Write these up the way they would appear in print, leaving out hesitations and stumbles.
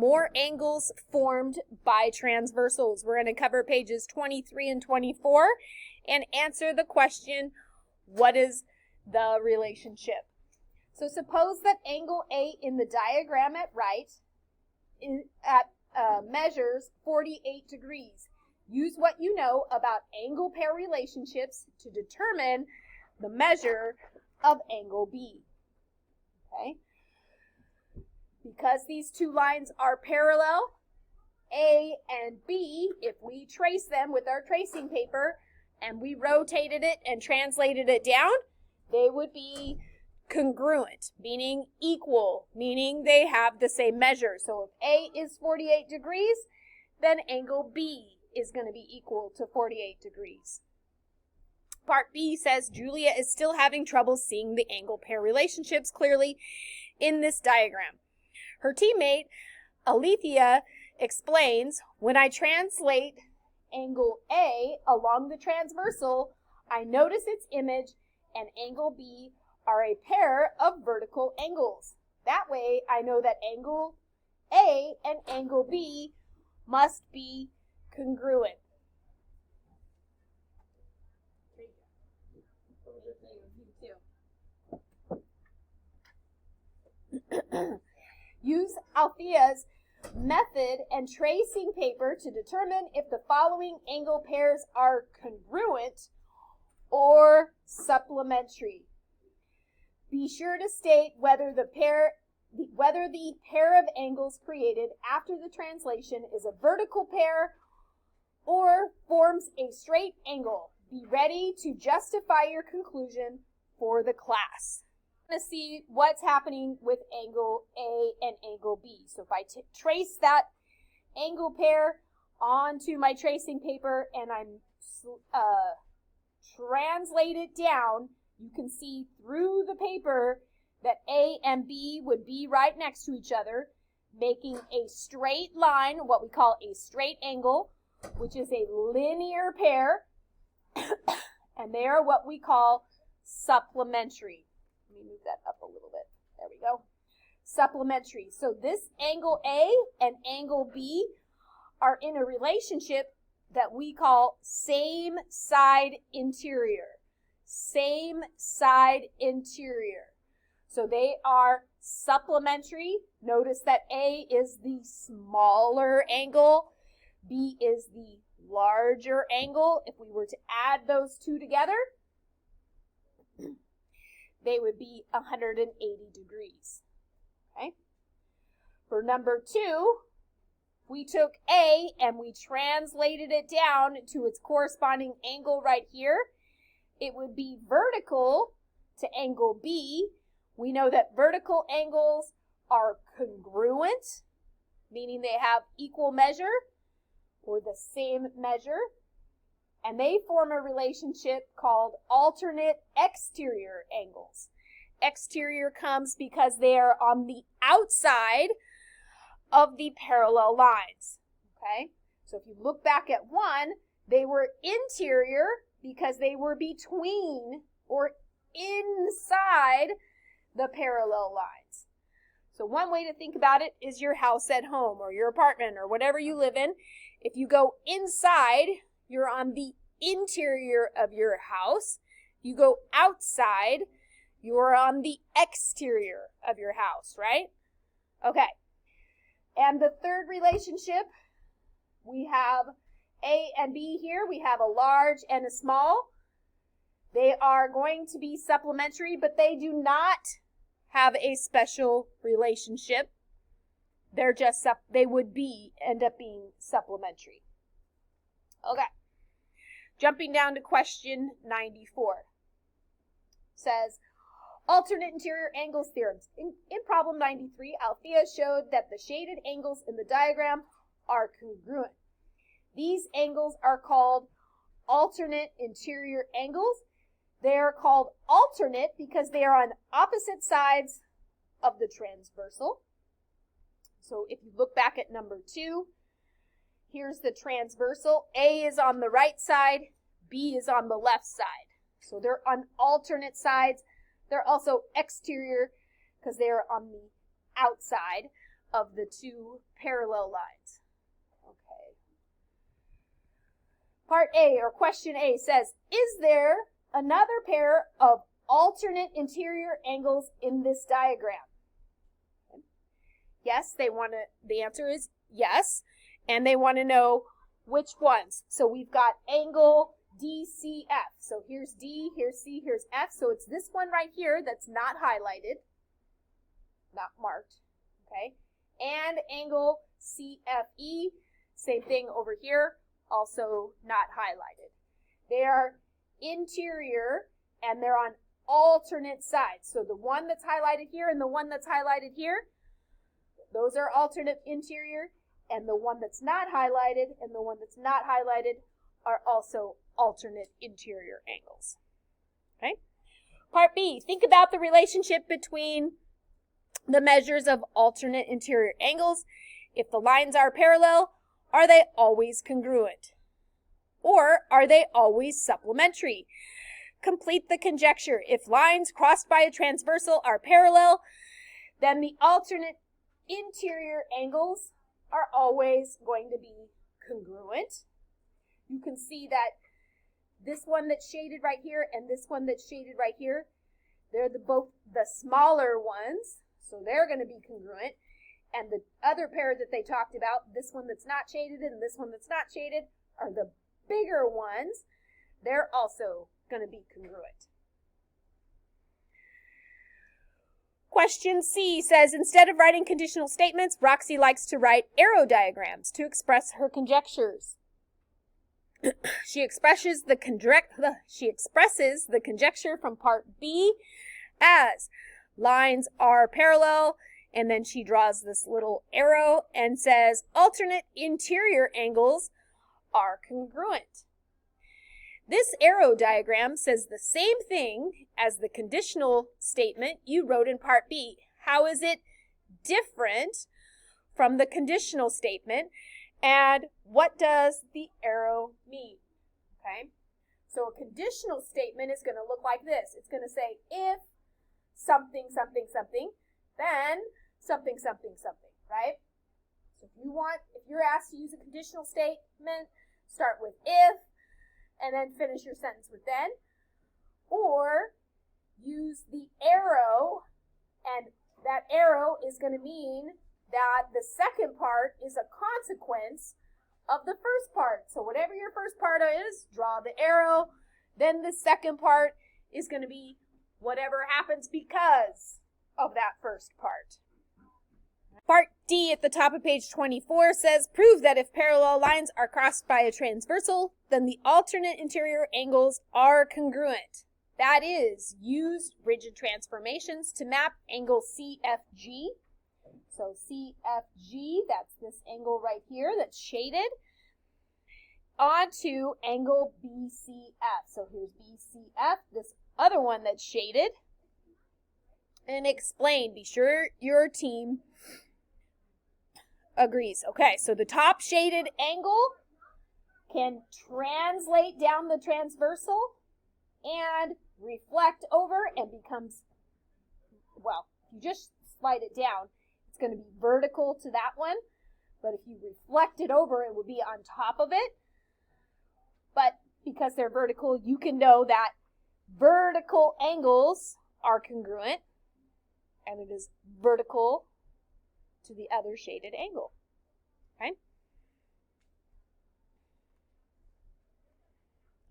more angles formed by transversals. We're going to cover pages 23 and 24 and answer the question, what is the relationship? So suppose that angle A in the diagram at right measures 48 degrees. Use what you know about angle pair relationships to determine the measure of angle B. Okay? Because these two lines are parallel, A and B, if we trace them with our tracing paper and we rotated it and translated it down, they would be congruent, meaning equal, meaning they have the same measure. So if A is 48 degrees, then angle B is going to be equal to 48 degrees. Part B says Julia is still having trouble seeing the angle pair relationships clearly in this diagram. Her teammate, Alethea, explains, when I translate angle A along the transversal, I notice its image and angle B are a pair of vertical angles. That way, I know that angle A and angle B must be congruent. Use Althea's method and tracing paper to determine if the following angle pairs are congruent or supplementary. Be sure to state whether the pair of angles created after the translation is a vertical pair or forms a straight angle. Be ready to justify your conclusion for the class. To see what's happening with angle A and angle B. So if I trace that angle pair onto my tracing paper and I'm translate it down, you can see through the paper that A and B would be right next to each other, making a straight line, what we call a straight angle, which is a linear pair, and they are what we call supplementary. Let me move that up a little bit. There we go. Supplementary. So this angle A and angle B are in a relationship that we call same side interior. Same side interior. So they are supplementary. Notice that A is the smaller angle. B is the larger angle. If we were to add those two together, they would be 180 degrees. Okay? For number 2, we took A and we translated it down to its corresponding angle right here. It would be vertical to angle B. We know that vertical angles are congruent, meaning they have equal measure or the same measure. And they form a relationship called alternate exterior angles. Exterior comes because they are on the outside of the parallel lines. Okay? So if you look back at one, they were interior because they were between or inside the parallel lines. So one way to think about it is your house at home or your apartment or whatever you live in. If you go inside, you're on the interior of your house. You go outside, you're on the exterior of your house, right? Okay. And the third relationship, we have A and B here. We have a large and a small. They are going to be supplementary, but they do not have a special relationship. They're just, they would end up being supplementary. Okay. Jumping down to question 94. Says, alternate interior angles theorems. In problem 93, Althea showed that the shaded angles in the diagram are congruent. These angles are called alternate interior angles. They are called alternate because they are on opposite sides of the transversal. So if you look back at number 2, here's the transversal. A is on the right side, B is on the left side. So they're on alternate sides. They're also exterior because they are on the outside of the two parallel lines. Okay. Part A, or question A, says, is there another pair of alternate interior angles in this diagram? Okay. Yes, the answer is yes, and they want to know which ones. So we've got angle DCF. So here's D, here's C, here's F. So it's this one right here that's not highlighted, not marked, okay? And angle CFE, same thing over here, also not highlighted. They are interior and they're on alternate sides. So the one that's highlighted here and the one that's highlighted here, those are alternate interior, and the one that's not highlighted and the one that's not highlighted are also alternate interior angles. Okay? Part B, think about the relationship between the measures of alternate interior angles. If the lines are parallel, are they always congruent? Or are they always supplementary? Complete the conjecture. If lines crossed by a transversal are parallel, then the alternate interior angles are always going to be congruent. You can see that this one that's shaded right here and this one that's shaded right here, they're both the smaller ones, so they're going to be congruent. And the other pair that they talked about, this one that's not shaded and this one that's not shaded, are the bigger ones. They're also going to be congruent. Question C says, instead of writing conditional statements, Roxy likes to write arrow diagrams to express her conjectures. She expresses the conjecture from part B as lines are parallel, and then she draws this little arrow and says alternate interior angles are congruent. This arrow diagram says the same thing as the conditional statement you wrote in part B. How is it different from the conditional statement? And what does the arrow mean? Okay, so a conditional statement is going to look like this. It's going to say if something, something, something, then something, something, something, right? So if you're asked to use a conditional statement, start with if, and then finish your sentence with then, or use the arrow, and that arrow is going to mean that the second part is a consequence of the first part. So whatever your first part is, draw the arrow, then the second part is going to be whatever happens because of that first part. Part D at the top of page 24 says, prove that if parallel lines are crossed by a transversal, then the alternate interior angles are congruent. That is, use rigid transformations to map angle CFG. So CFG, that's this angle right here that's shaded, onto angle BCF. So here's BCF, this other one that's shaded. And explain, be sure your team agrees. Okay, so the top shaded angle can translate down the transversal and reflect over and becomes, well, if you just slide it down, it's going to be vertical to that one. But if you reflect it over, it would be on top of it. But because they're vertical, you can know that vertical angles are congruent, and it is vertical to the other shaded angle. Okay?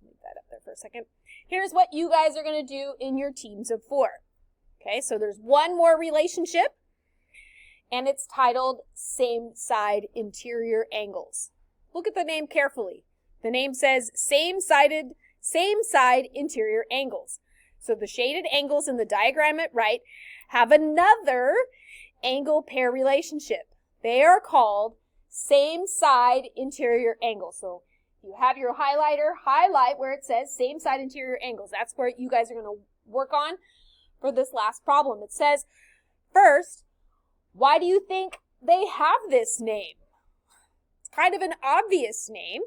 Leave that up there for a second. Here's what you guys are going to do in your teams of 4. Okay, so there's one more relationship, and it's titled same side interior angles. Look at the name carefully. The name says same side interior angles. So the shaded angles in the diagram at right have another angle pair relationship. They are called same side interior angles. So if you have your highlighter, highlight where it says same side interior angles. That's where you guys are going to work on for this last problem. It says, first, why do you think they have this name? It's kind of an obvious name,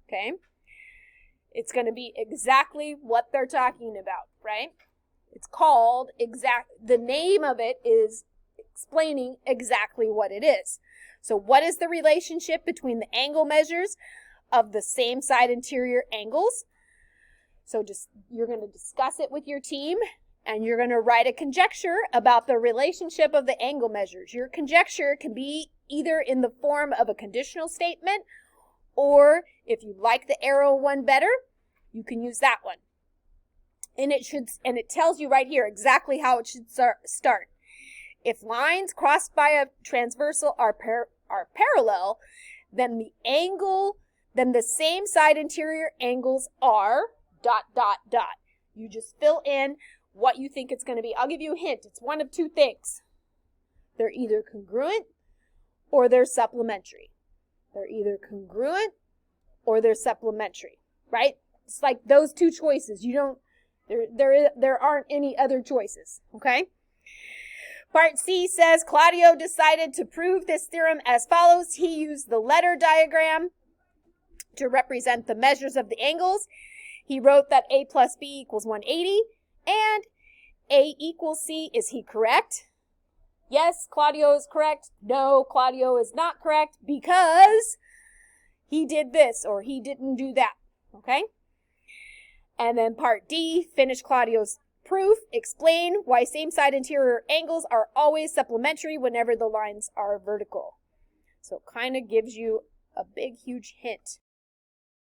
okay? It's going to be exactly what they're talking about, right? It's called the name of it is explaining exactly what it is. So what is the relationship between the angle measures of the same side interior angles? So you're going to discuss it with your team, and you're going to write a conjecture about the relationship of the angle measures. Your conjecture can be either in the form of a conditional statement, or if you like the arrow one better, you can use that one. And it tells you right here exactly how it should start. If lines crossed by a transversal are parallel, then the same side interior angles are ... You just fill in what you think it's going to be. I'll give you a hint. It's one of two things. They're either congruent or they're supplementary. They're either congruent or they're supplementary, right? It's like those two choices. There aren't any other choices, okay? Part C says Claudio decided to prove this theorem as follows. He used the letter diagram to represent the measures of the angles. He wrote that A plus B equals 180 and A equals C. Is he correct? Yes, Claudio is correct. No, Claudio is not correct because he did this or he didn't do that, okay? And then part D, finish Claudio's proof. Explain why same side interior angles are always supplementary whenever the lines are vertical. So it kind of gives you a big, huge hint